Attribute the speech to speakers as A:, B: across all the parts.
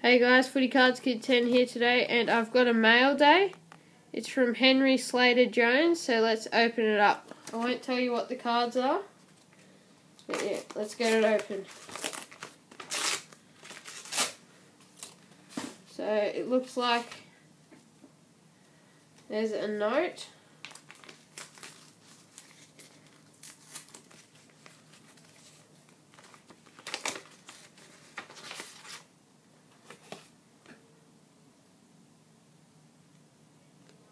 A: Hey guys, Footy Cards Kid 10 here today, and I've got a mail day. It's from Henry Slater Jones, so let's open it up. I won't tell you what the cards are, but yeah, let's get it open. So it looks like there's a note.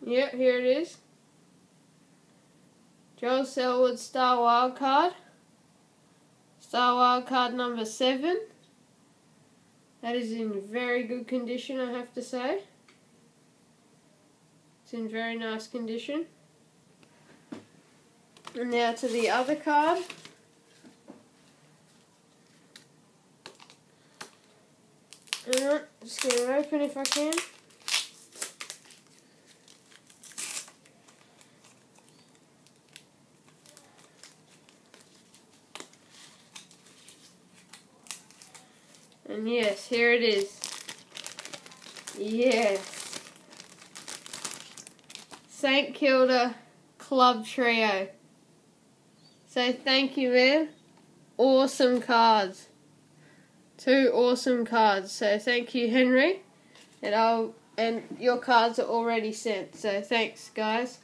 A: Yep, here it is. Joel Selwood Star Wildcard. Star Wildcard number 7. That is in very good condition, I have to say. It's in very nice condition. And now to the other card. Alright, just get it open if I can. And yes, here it is. Yes. St Kilda Club Trio. So thank you, man. Awesome cards. 2 awesome cards. So thank you, Henry. And your cards are already sent. So thanks, guys.